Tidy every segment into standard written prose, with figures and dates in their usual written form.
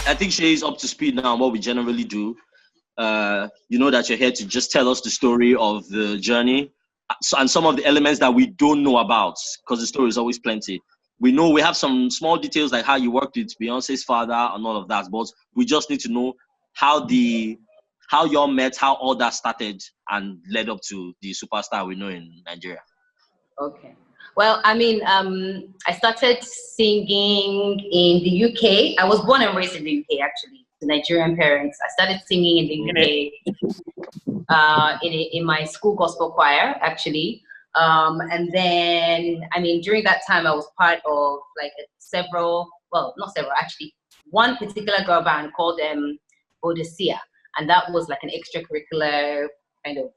I think Shay is up to speed now on what we generally do. You know that you're here to just tell us the story of the journey and some of the elements that we don't know about, because the story is always plenty. We know we have some small details like how you worked with Beyonce's father and all of that, but we just need to know how y'all met, how all that started and led up to the superstar we know in Nigeria. Okay. Well, I mean, I started singing in the UK. I was born and raised in the UK, actually, to Nigerian parents. I started singing in the UK in my school gospel choir, actually. And then, I mean, during that time, I was part of like one particular girl band called Odysseia. And that was like an extracurricular kind of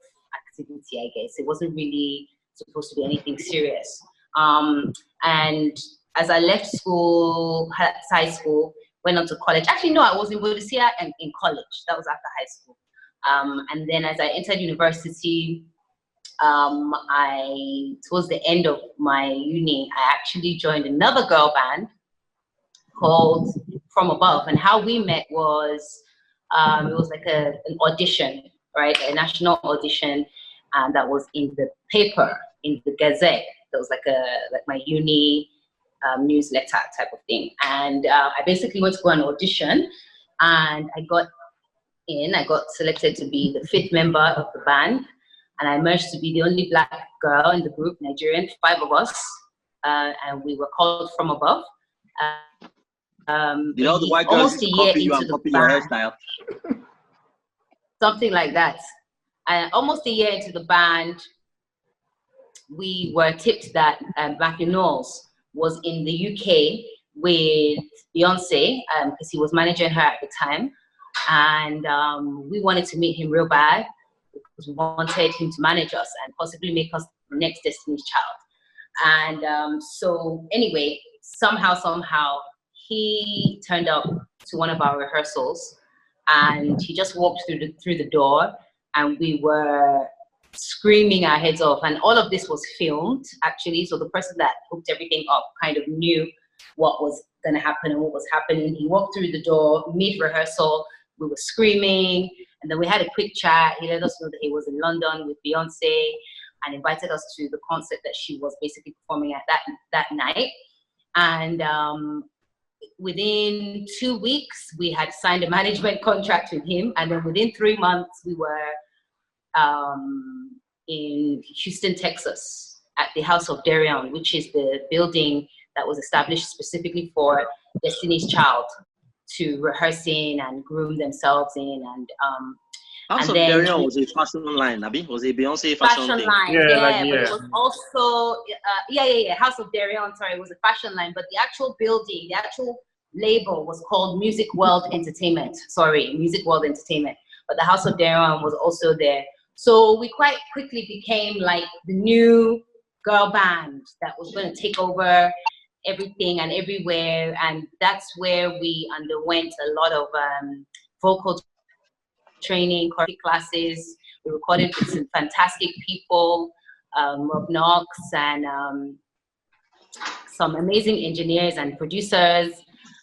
activity, I guess. It wasn't really supposed to be anything serious. And as I left school, high school, went on to college. Actually, no, I was in Odysseia and in college. That was after high school. And then as I entered university, towards the end of my uni, I actually joined another girl band called From Above. And how we met was, it was like an audition, right? A national audition, and that was in the paper, in the Gazette. That was like my uni newsletter type of thing. And I basically went to go and audition, and I got selected to be the 5th member of the band. And I managed to be the only Black girl in the group, Nigerian, 5 of us. And we were called From Above. You know, the white girls used to copy you and copy your hairstyle. Something like that. Almost a year into the band, we were tipped that Matthew Knowles was in the UK with Beyonce, because he was managing her at the time. And we wanted to meet him real bad because we wanted him to manage us and possibly make us the next Destiny's Child. And so anyway, somehow, he turned up to one of our rehearsals, and he just walked through the door, and we were screaming our heads off. And all of this was filmed, actually. So the person that hooked everything up kind of knew what was going to happen and what was happening. He walked through the door, mid-rehearsal. We were screaming, and then we had a quick chat. He let us know that he was in London with Beyonce and invited us to the concert that she was basically performing at that night. And within 2 weeks, we had signed a management contract with him. And then within 3 months, we were in Houston, Texas, at the House of Darion, which is the building that was established specifically for Destiny's Child to rehearse in and groom themselves in. And House of Darion was a fashion line, Abi? Was a Beyonce fashion thing? Line, yeah. But it was also, House of Darion, sorry, it was a fashion line, but the actual building, the actual label was called Music World Entertainment. But the House of Darion was also there. So we quite quickly became like the new girl band that was going to take over everything and everywhere. And that's where we underwent a lot of vocal training, choreography classes. We recorded with some fantastic people, Rob Knox, and some amazing engineers and producers.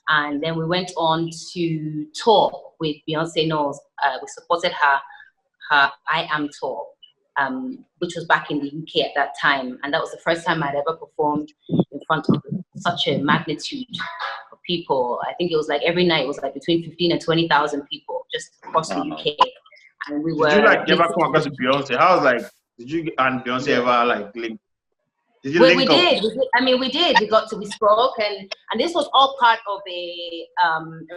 And then we went on to tour with Beyonce Knowles. We supported her I Am tour, which was back in the UK at that time. And that was the first time I'd ever performed in front of such a magnitude of people. I think it was like every night it was like between 15 and 20,000 people just across the UK. And we were. Did you like ever come across Beyonce? How was like, did you and Beyonce ever like link? Did you link up? We did. We spoke, and this was all part of a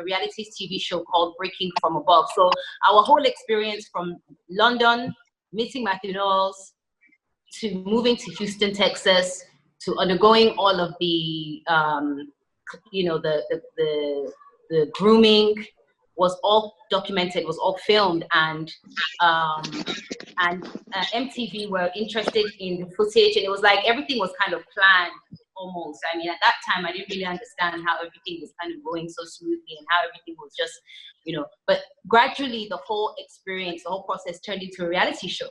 reality TV show called Breaking From Above. So our whole experience from London, meeting Matthew Knowles, to moving to Houston, Texas, to undergoing all of the, the grooming was all documented, was all filmed, and MTV were interested in the footage, and it was like everything was kind of planned almost. I mean, at that time, I didn't really understand how everything was kind of going so smoothly and how everything was just, but gradually the whole experience, the whole process turned into a reality show.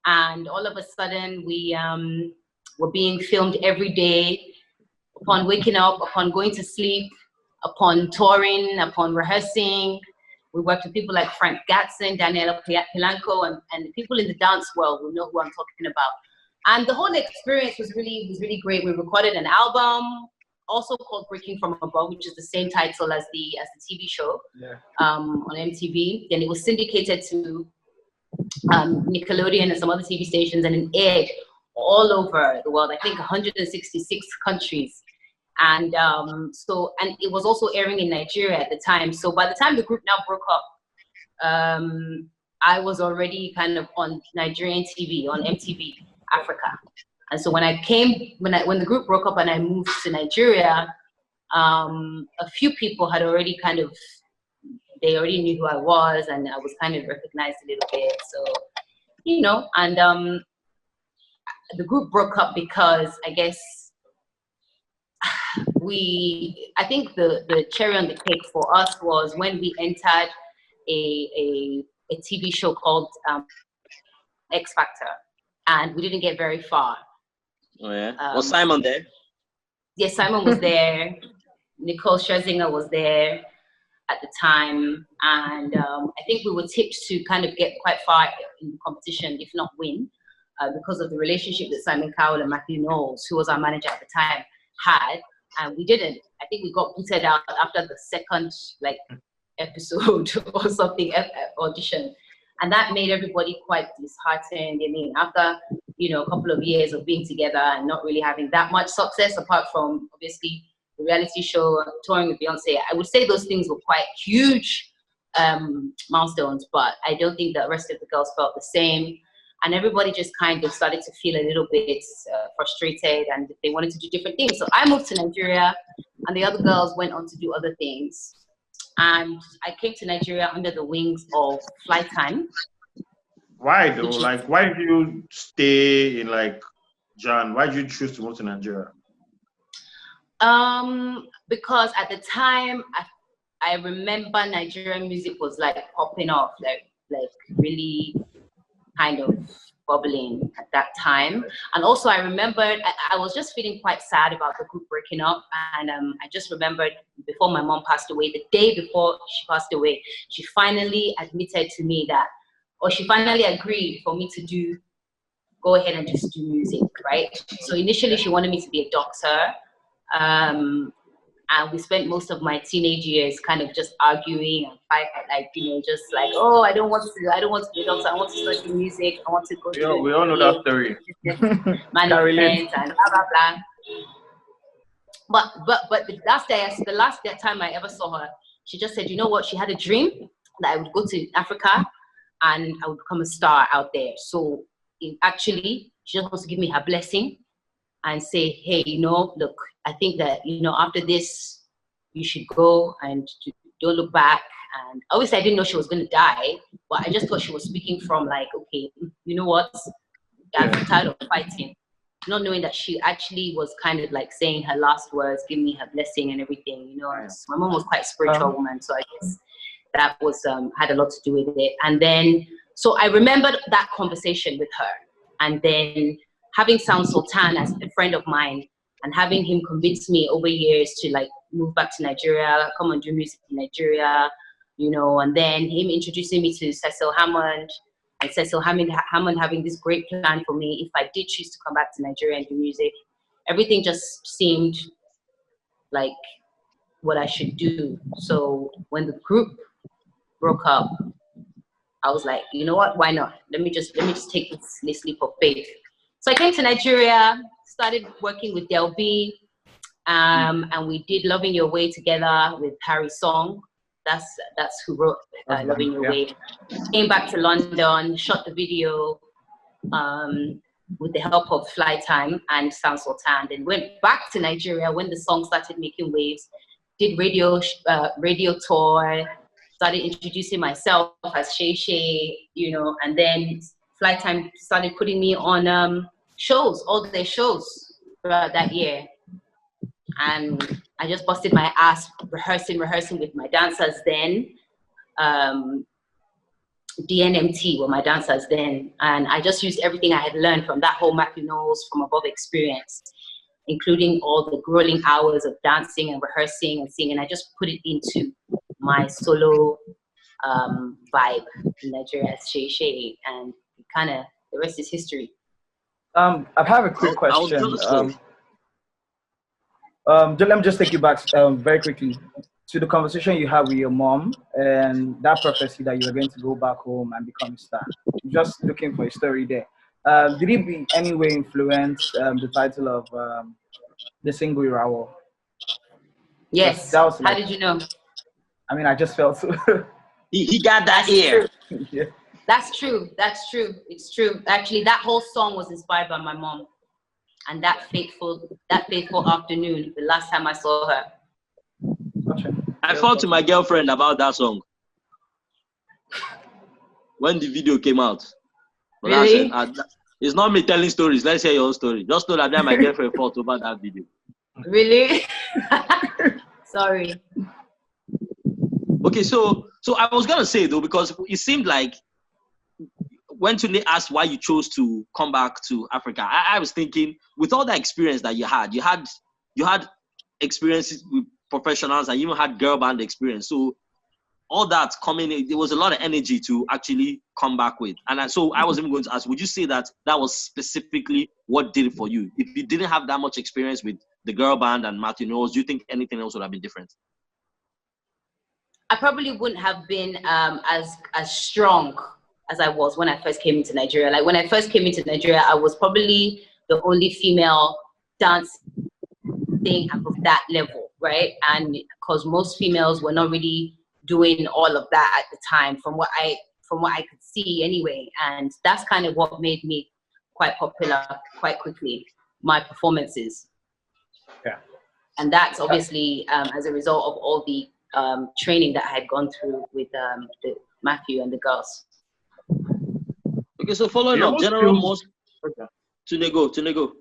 And all of a sudden we were being filmed every day, upon waking up, upon going to sleep. upon touring, upon rehearsing, we worked with people like Frank Gatson, Daniela Pilanco, and people in the dance world will know who I'm talking about. And the whole experience was really great. We recorded an album, also called Breaking From Above, which is the same title as the TV show on MTV. Then it was syndicated to Nickelodeon and some other TV stations, and it aired all over the world. I think 166 countries. And and it was also airing in Nigeria at the time. So by the time the group now broke up, I was already kind of on Nigerian TV, on MTV Africa. And so when the group broke up and I moved to Nigeria, a few people had already they already knew who I was, and I was kind of recognized a little bit. So, and the group broke up because I guess I think the cherry on the cake for us was when we entered a TV show called X Factor, and we didn't get very far. Oh yeah. Was Simon there? Yes, Simon was there. Nicole Scherzinger was there at the time, and I think we were tipped to kind of get quite far in the competition, if not win, because of the relationship that Simon Cowell and Matthew Knowles, who was our manager at the time, had. And we didn't. I think we got booted out after the second episode or something, audition. And that made everybody quite disheartened. I mean, after, a couple of years of being together and not really having that much success, apart from obviously the reality show, touring with Beyonce, I would say those things were quite huge milestones, but I don't think the rest of the girls felt the same. And everybody just kind of started to feel a little bit frustrated, and they wanted to do different things. So I moved to Nigeria, and the other girls went on to do other things. And I came to Nigeria under the wings of Flight Time. Why though? Why did you stay in Jan? Why did you choose to move to Nigeria? Because at the time, I remember Nigerian music was popping off, really kind of bubbling at that time. And also I remembered I was just feeling quite sad about the group breaking up, and I just remembered before my mom passed away, the day before she passed away, she finally admitted to me she finally agreed for me to go ahead and just do music, right? So initially she wanted me to be a doctor, and we spent most of my teenage years kind of just arguing and fighting, oh, I don't want to be a doctor. I want to study music. I want to go to. We all know that story. Management and blah blah blah. But the last time I ever saw her, she just said, you know what? She had a dream that I would go to Africa and I would become a star out there. So actually, she just wants to give me her blessing and say, hey, look, I think that, after this, you should go and don't look back. And obviously I didn't know she was going to die, but I just thought she was speaking from okay, you know what? I'm tired of fighting. Not knowing that she actually was kind of saying her last words, giving me her blessing and everything, My mom was quite a spiritual woman, so I guess that was, had a lot to do with it. And then, so I remembered that conversation with her. And then having Sound Sultan as a friend of mine, and having him convince me over years to move back to Nigeria, come and do music in Nigeria, and then him introducing me to Cecil Hammond, and Cecil Hammond having this great plan for me if I did choose to come back to Nigeria and do music. Everything just seemed like what I should do. So when the group broke up, I was like, you know what, why not? Let me just take this leap of faith. So I came to Nigeria, started working with Del B, and we did Loving Your Way together with Harry Song. That's who wrote Loving Your Way. Came back to London, shot the video with the help of Fly Time and Sound Sultan, then went back to Nigeria when the song started making waves, did radio tour, started introducing myself as Seyi Shay, and then Fly Time started putting me on shows, all their shows throughout that year. And I just busted my ass rehearsing with my dancers then. DNMT were my dancers then. And I just used everything I had learned from that whole Matthew Knowles from Above experience including all the grueling hours of dancing and rehearsing and singing. I just put it into my solo vibe in Nigeria as Seyi Shay, and kind of the rest is history. I have a quick question. Let me just take you back very quickly to the conversation you had with your mom and that prophecy that you were going to go back home and become a star. Just looking for a story there. Did it in any way influence the title of the single Irawo? Yes. That was How did you know? I mean, I just felt so. he got that ear. Yeah. That's true. That's true. It's true. Actually, that whole song was inspired by my mom. And that fateful afternoon, the last time I saw her. Gotcha. I fought to my girlfriend about that song when the video came out. But really? It's not me telling stories. Let's hear your own story. Just know that my girlfriend fought over that video. Really? Sorry. Okay, so I was gonna say though, because it seemed like when Tunde asked why you chose to come back to Africa, I was thinking, with all the experience that you had experiences with professionals, and you even had girl band experience. So all that coming in, there was a lot of energy to actually come back with. And so I was even going to ask, would you say that was specifically what did it for you? If you didn't have that much experience with the girl band and Matthew Knowles, do you think anything else would have been different? I probably wouldn't have been as strong as I was when I first came into Nigeria. Like when I first came into Nigeria, I was probably the only female dancing of that level, right? And because most females were not really doing all of that at the time, from what I could see anyway. And that's kind of what made me quite popular quite quickly, my performances. Yeah. And that's obviously as a result of all the training that I had gone through with Matthew and the girls. Okay, so following up, general most to go.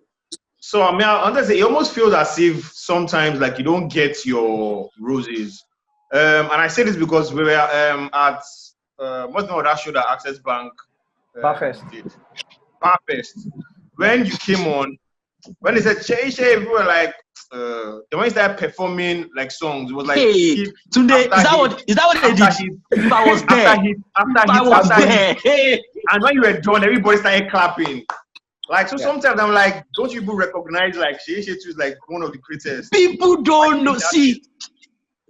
So I mean, I understand. It almost feels as if sometimes like you don't get your roses. And I say this because we were at what's the name of that show that Access Bank did? Barfest. When you came on, when they said Seyi Shay, we were like, the when you started performing like songs, it was like, hey, today is that what they did? If I was there, Hey. And when you were done, everybody started clapping. Like, so sometimes I'm like, don't you even recognize like Seyi Shay is like one of the greatest? People don't know. See,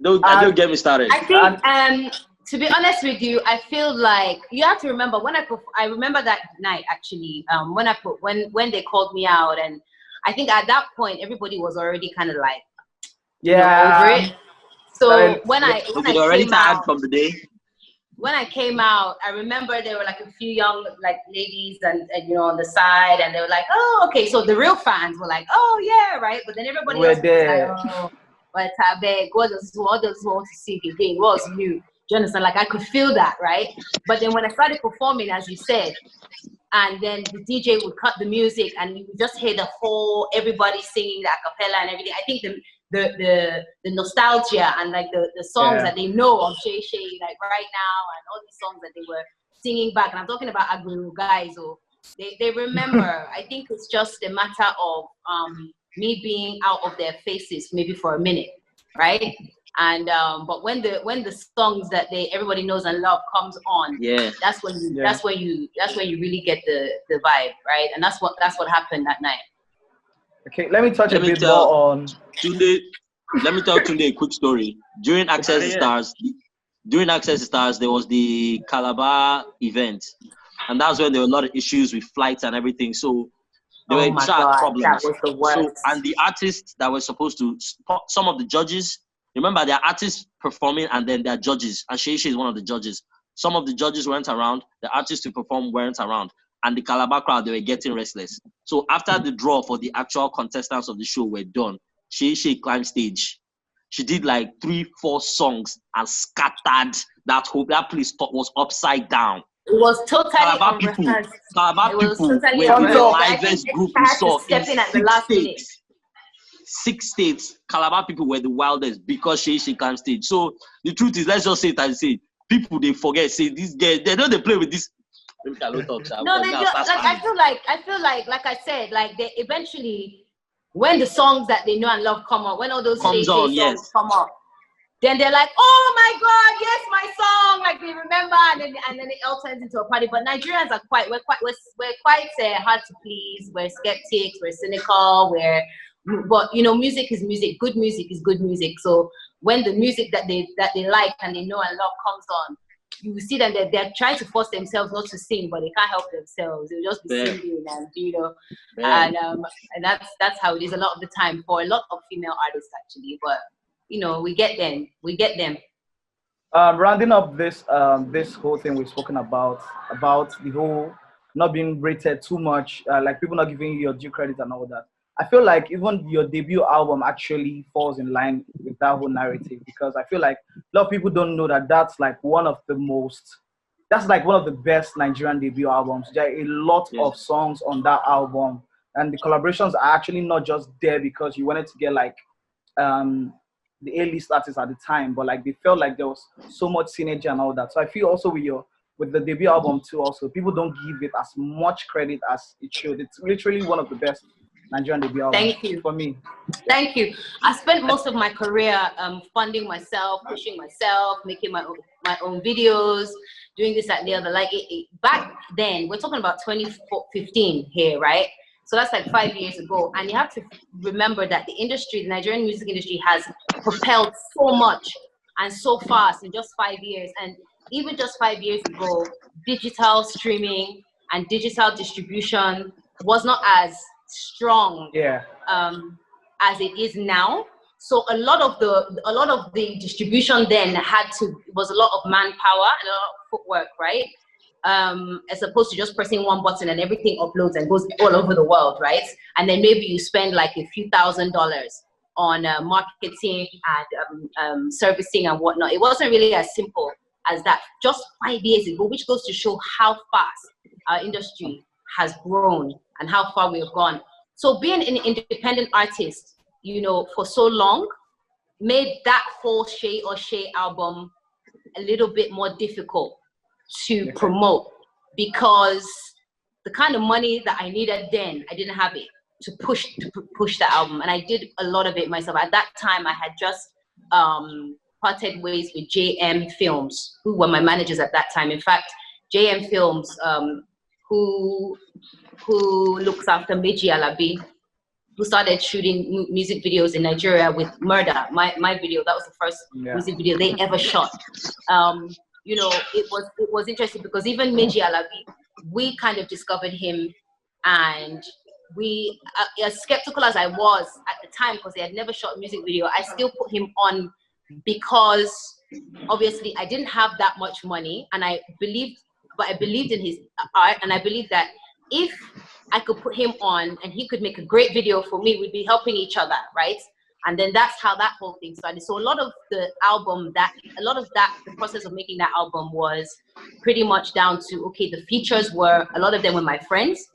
don't get me started. I think, to be honest with you, I feel like you have to remember when I remember that night actually. When they called me out, and I think at that point everybody was already kind of like, over it. So when I came out from the day. When I came out, I remember there were like a few young like ladies and on the side, and they were like, oh, okay. So the real fans were like, oh yeah, right. But then everybody else was like, oh, but I beg, what does want to see again? What's new? Do you understand? Like I could feel that, right? But then when I started performing, as you said, and then the DJ would cut the music, and you would just hear the whole everybody singing the acapella and everything. I think the nostalgia and like the songs that they know of Seyi Shay like right now, and all these songs that they were singing back, and I'm talking about Agbero guys, or they remember. I think it's just a matter of me being out of their faces maybe for a minute, right? And but when the songs that everybody knows and love comes on, that's when you really get the vibe, right? And that's what happened that night. Okay, let me touch a bit more on Tunde. Let me tell Tunde a quick story. During Access Stars, there was the Calabar event, and that's when there were a lot of issues with flights and everything. So there were problems. That was the worst. So, and the artists that were supposed to, some of the judges, remember, there are artists performing and then there are judges, and Seyi Shay is one of the judges. Some of the judges weren't around, the artists to perform weren't around, and the Calabar crowd, they were getting restless. So after the draw for the actual contestants of the show were done, Seyi Shay climbed stage. She did like 3-4 songs and scattered that place was upside down. It was totally Calabar people were the livest group we saw in 6 states. Calabar people were the wildest because Seyi Shay climbed stage. So the truth is, let's just say it and say, people they forget, say these guys, they play with this. No, they do. Like I feel like I said, like they eventually when the songs that they know and love come up, when all those Seyi Shay songs yes. come up, then they're like, oh my God, yes, my song, like they remember, and then it all turns into a party. But Nigerians are we're quite hard to please. We're skeptics, we're cynical, but you know, music is music. Good music is good music. So when the music that they like and they know and love comes on, you see them, they're trying to force themselves not to sing, but they can't help themselves. They'll just be singing, and you know, and that's how it is a lot of the time for a lot of female artists actually. But you know, we get them. Rounding up this this whole thing we've spoken about the whole not being rated too much, like people not giving you your due credit and all that. I feel like even your debut album actually falls in line with that whole narrative, because I feel like a lot of people don't know that that's like one of the best Nigerian debut albums. There are a lot of songs on that album, and the collaborations are actually not just there because you wanted to get like the A-list artists at the time, but like they felt like there was so much synergy and all that. So I feel also with the debut album too, also people don't give it as much credit as it should. It's literally one of the best Nigerian debut albums. Thank you. For me. Thank you. I spent most of my career funding myself, pushing myself, making my own videos, doing this, that, and the other. Like back then, we're talking about 2015 here, right? So that's like 5 years ago. And you have to remember that the Nigerian music industry has propelled so much and so fast in just 5 years. And even just 5 years ago, digital streaming and digital distribution was not as strong as it is now. So a lot of the distribution then was a lot of manpower and a lot of footwork, right? As opposed to just pressing one button and everything uploads and goes all over the world, right? And then maybe you spend like a few $1,000s on marketing and servicing and whatnot. It wasn't really as simple as that just 5 years ago, which goes to show how fast our industry has grown and how far we have gone. So being an independent artist, you know, for so long made that whole Shay or Shay album a little bit more difficult to promote, because the kind of money that I needed then, I didn't have it to push the album. And I did a lot of it myself. At that time, I had just parted ways with JM Films, who were my managers at that time. In fact, JM Films, who looks after Meji Alabi, who started shooting music videos in Nigeria with Murder, my video. That was the first music video they ever shot. You know, it was interesting because even Meji Alabi, we kind of discovered him, and we, as skeptical as I was at the time, because he had never shot a music video, I still put him on because obviously I didn't have that much money, and I believed in his art, and I believed that if I could put him on and he could make a great video for me, we'd be helping each other, right? And then that's how that whole thing started. So a lot of the process of making that album was pretty much down to, okay, the features a lot of them were my friends.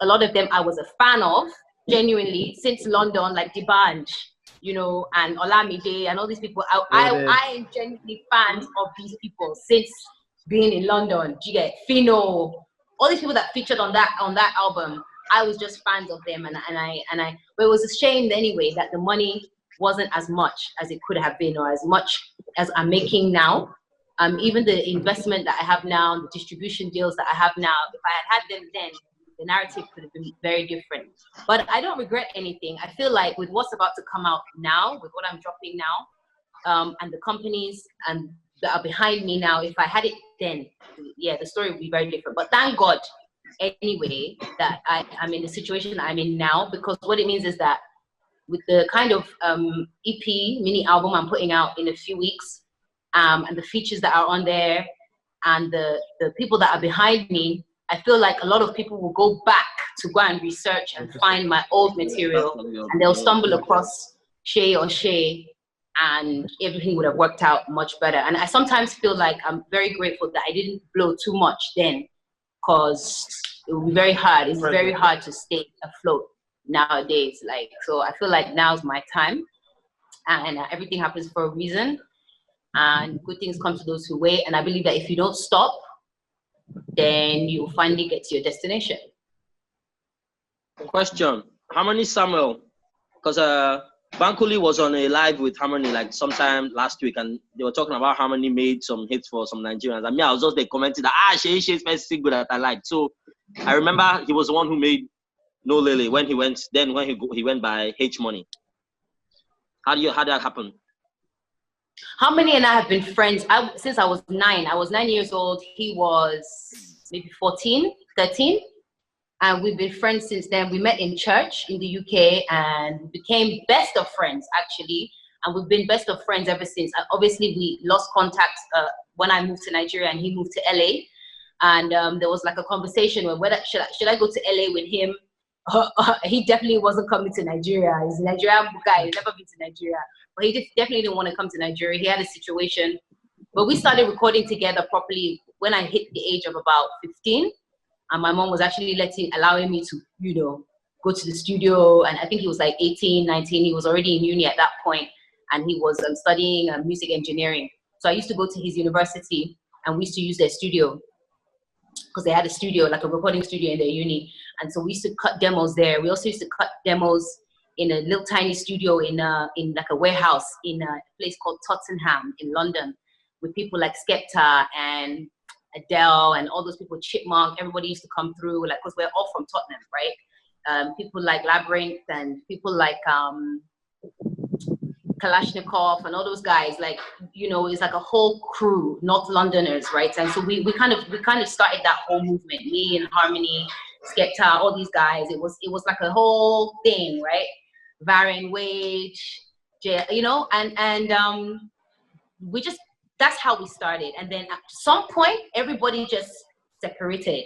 A lot of them I was a fan of, genuinely, since London, like D'banj, you know, and Olamide and all these people. I am genuinely fans of these people since being in London. You get Fino, all these people that featured on that album. I was just fans of them, but it was a shame anyway that the money wasn't as much as it could have been, or as much as I'm making now. Even the investment that I have now, the distribution deals that I have now, if I had them then, the narrative could have been very different. But I don't regret anything. I feel like with what's about to come out now, with what I'm dropping now, and the companies that are behind me now, if I had it then, the story would be very different. But thank God, anyway, that I'm in the situation that I'm in now, because what it means is that with the kind of EP mini album I'm putting out in a few weeks, and the features that are on there, and the people that are behind me, I feel like a lot of people will go back to go and research and find my old material, and they'll stumble across Shay or Shay, and everything would have worked out much better. And I sometimes feel like I'm very grateful that I didn't blow too much then, because it will be very hard. It's very hard to stay afloat nowadays. Like, so I feel like now's my time, and everything happens for a reason, and good things come to those who wait. And I believe that if you don't stop, then you'll finally get to your destination. Question: how many Samuel because Bankole was on a live with Harmony like sometime last week, and they were talking about Harmony made some hits for some Nigerians. I mean, I was just there commenting that Seyi Shay's first single that I liked. So I remember he was the one who made No Lele when he went. Then when he went by H Money. How did that happen? Harmony and I have been friends since I was 9. I was 9 years old. He was maybe 14, 13. And we've been friends since then. We met in church in the UK and became best of friends, actually. And we've been best of friends ever since. Obviously, we lost contact when I moved to Nigeria and he moved to LA. And there was like a conversation where whether should I go to LA with him? He definitely wasn't coming to Nigeria. He's a Nigerian guy. He's never been to Nigeria. But he definitely didn't want to come to Nigeria. He had a situation. But we started recording together properly when I hit the age of about 15. And my mom was actually allowing me to, you know, go to the studio. And I think he was like 18, 19. He was already in uni at that point. And he was studying music engineering. So I used to go to his university and we used to use their studio because they had a studio, like a recording studio in their uni. And so we used to cut demos there. We also used to cut demos in a little tiny studio in like a warehouse in a place called Tottenham in London with people like Skepta and Adele and all those people, Chipmunk. Everybody used to come through, like, because we're all from Tottenham, right? People like Labyrinth and people like Kalashnikov and all those guys, like, you know, it's like a whole crew, North Londoners, right? And so we kind of started that whole movement. Me and Harmony, Skepta, all these guys. It was like a whole thing, right? Varian Wage, you know, and we just, that's how we started. And then at some point, everybody just separated.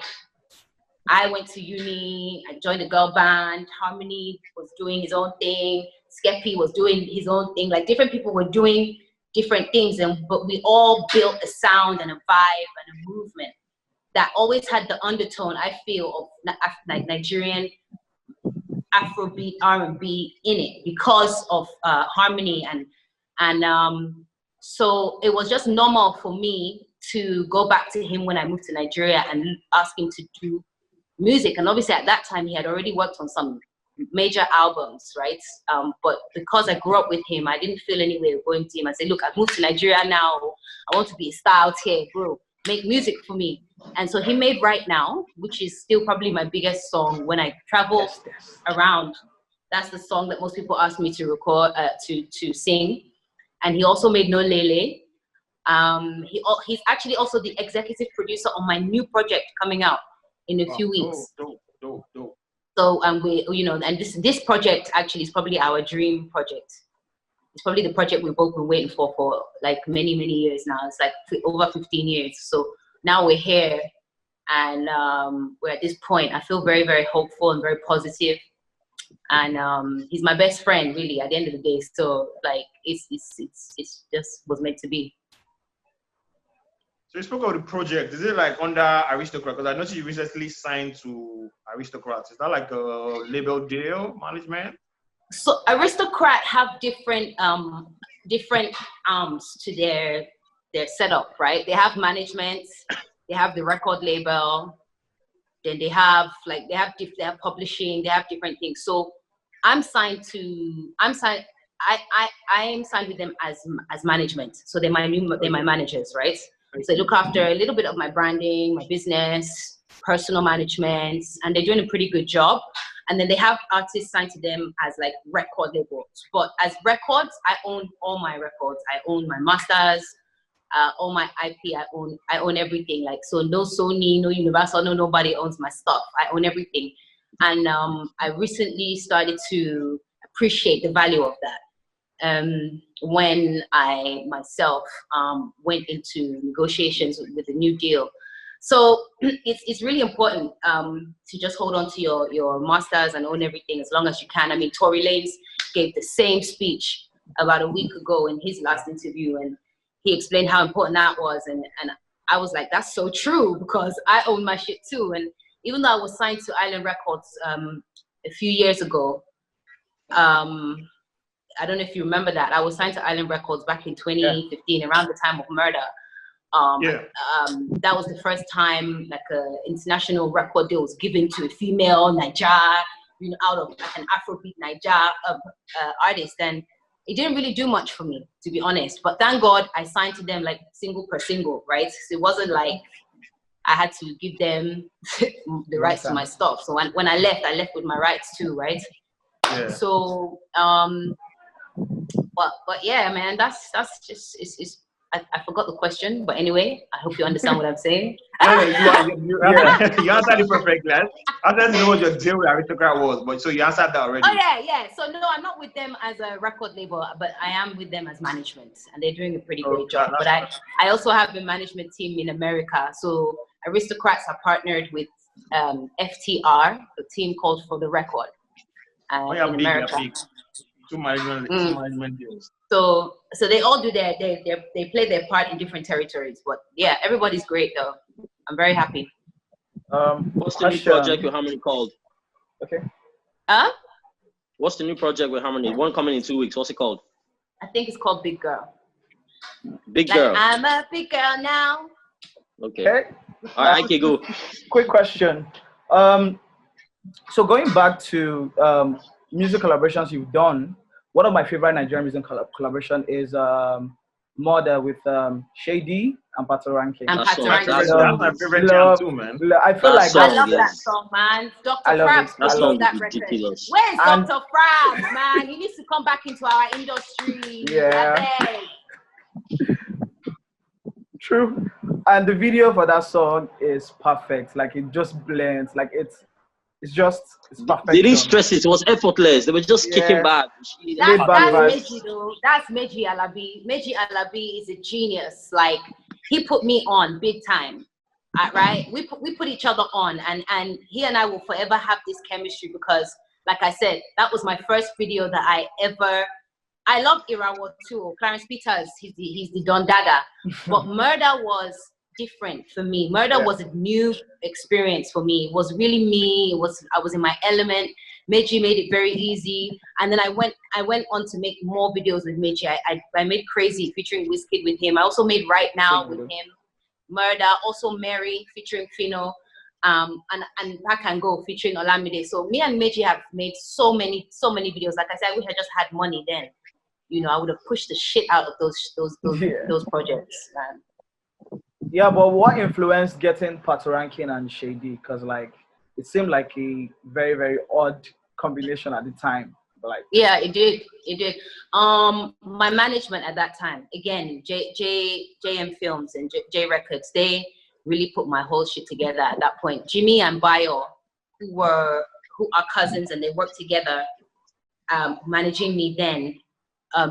I went to uni, I joined a girl band, Harmony was doing his own thing, Skeppy was doing his own thing, like different people were doing different things, but we all built a sound and a vibe and a movement that always had the undertone, I feel, of like Nigerian Afrobeat, R&B in it because of Harmony. And so it was just normal for me to go back to him when I moved to Nigeria and ask him to do music. And obviously at that time he had already worked on some major albums, right? But because I grew up with him, I didn't feel any way of going to him and say, look, I've moved to Nigeria now, I want to be a star out here, bro, make music for me. And so he made Right Now, which is still probably my biggest song when I travel around. That's the song that most people ask me to record, to sing. And he also made No Lele. He's actually also the executive producer on my new project coming out in a few weeks. Dope. So we, you know, and this project actually is probably our dream project. It's probably the project we've both been waiting for like many years now. It's like over 15 years. So now we're here, and we're at this point. I feel very, very hopeful and very positive. And he's my best friend, really, at the end of the day. So like it's just was meant to be. So you spoke of the project. Is it like under Aristocrat? Because I noticed you recently signed to Aristocrat. Is that like a label deal, management? So Aristocrat have different arms to their setup, right? They have management, they have the record label, then they have publishing, they have different things. So I am signed with them as management. So they're my managers, right? So they look after a little bit of my branding, my business, personal management, and they're doing a pretty good job. And then they have artists signed to them as like record labels. But as records, I own all my records. I own my masters, all my IP. I own everything. Like, so no Sony, no Universal, nobody owns my stuff. I own everything. And I recently started to appreciate the value of that. When I myself went into negotiations with the new deal. So it's really important to just hold on to your masters and own everything as long as you can. I mean, Tory Lanez gave the same speech about a week ago in his last interview, and he explained how important that was. And I was like, that's so true, because I own my shit too. And even though I was signed to Island Records a few years ago, I don't know if you remember that. I was signed to Island Records back in 2015, around the time of Murder. That was the first time like an international record deal was given to a female Naija, out of like an Afrobeat Naija artist, then it didn't really do much for me, to be honest. But thank God I signed to them like single per single, right? So it wasn't like I had to give them the rights to my stuff. So when I left with my rights too, right? Yeah. So but yeah, man, that's just it's I forgot the question, but anyway, I hope you understand what I'm saying. You answered it perfectly. I don't know what your deal with Aristocrat was, but so you answered that already. Oh yeah. So no, I'm not with them as a record label, but I am with them as management, and they're doing a pretty great job. But I also have a management team in America. So Aristocrats are partnered with FTR, a team called For the Record in America. Two management deals. So they all do they play their part in different territories. But yeah, everybody's great though. I'm very happy. What's the new project with Harmony called? Okay. What's the new project with Harmony? One coming in 2 weeks. What's it called? I think it's called Big Girl. Big Girl. I'm a big girl now. Okay. All right, okay, go. Quick question. So going back to music collaborations you've done, one of my favorite Nigerian music collaboration is Murder with Shady and Patoranking. That's my favorite jam too, man. I feel like I love that song, man. Dr. Frabs produced that record. Where's Dr. Frabs, man? He needs to come back into our industry. Yeah. True. And the video for that song is perfect. Like it just blends. Like it's perfect. They didn't stress it. It was effortless. They were just kicking back. That's Meji though. That's Meji Alabi. Meji Alabi is a genius. Like he put me on big time. Right? We put each other on, and he and I will forever have this chemistry because, like I said, that was my first video that I love Irawo too. Clarence Peters, he's the Don Dada. But Murder was different for me. Murder was a new experience for me. It was really me. I was in my element. Meji made it very easy. And then I went on to make more videos with Meji. I made Crazy featuring Wizkid with him. I also made Right Now with him. Murder, also Mary featuring Fino. And Back and Go featuring Olamide. So me and Meji have made so many videos. Like I said, I wish I just had money then. I would have pushed the shit out of those projects, man. Yeah, but what influenced getting Patoranking and Shady? Because like it seemed like a very, very odd combination at the time. But like yeah, it did. My management at that time, again, JM Films and J Records, they really put my whole shit together at that point. Jimmy and Bayo, who are cousins and they worked together, managing me then.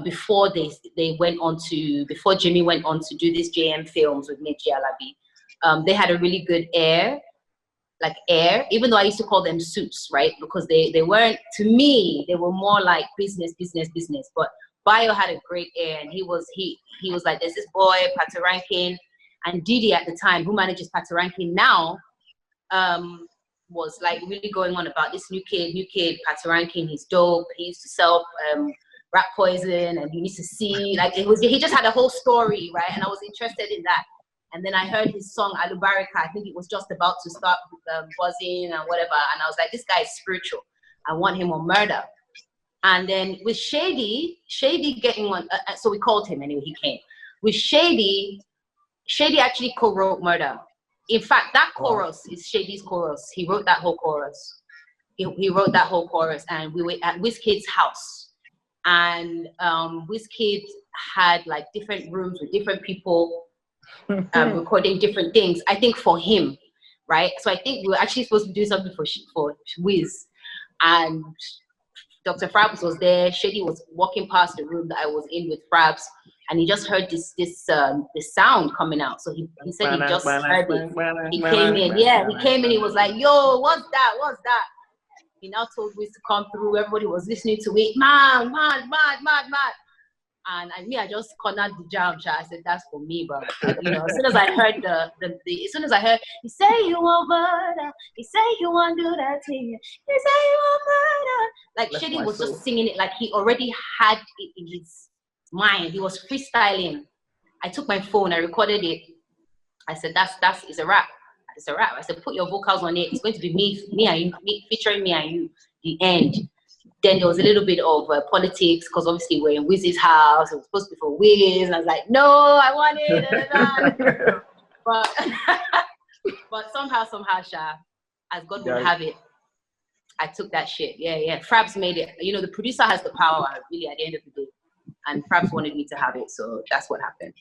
Before Jimmy went on to do this JM Films with Meji Alabi, they had a really good air, even though I used to call them suits, right? Because they weren't, to me, they were more like business. But Bayo had a great air, and he was like, there's this boy, Patoranking, and Didi at the time, who manages Patoranking now, was like really going on about this new kid, Patoranking, he's dope, he used to sell rat poison, and you need to see, like, he just had a whole story, right? And I was interested in that. And then I heard his song Alubarika. I think it was just about to start buzzing and whatever, and I was like, this guy is spiritual, I want him on Murder. And then with Shady getting on, so we called him anyway, he came. With Shady actually co-wrote Murder. In fact, that chorus is Shady's chorus. He wrote that whole chorus. He wrote that whole chorus, and we were at Wizkid's house. And Wizkid had like different rooms with different people recording different things, I think for him, right? So I think we were actually supposed to do something for Wiz, and Dr. Frabs was there. Shady was walking past the room that I was in with Frabs, and he just heard this sound coming out. So he said he just heard it. He came in, he came in, he was like, yo, what's that? He now told Wiz to come through. Everybody was listening to it. Mad. And me, I just cornered the jam. I said, that's for me, but as soon as I heard as soon as I heard, he say you want murder, he say you want to do that thing, he say you want murder. Like Shady was just singing it like he already had it in his mind. He was freestyling. I took my phone, I recorded it. I said, it's a rap. It's a rap. I said, put your vocals on it. It's going to be me and you, featuring me and you. the end. Then there was a little bit of politics because obviously we're in Wiz's house. It was supposed to be for Wiz. And I was like, no, I want it. But somehow, Sha, as God would have it, I took that shit. Yeah. Frabs made it. You know, the producer has the power, really, at the end of the day. And Frabs wanted me to have it. So that's what happened.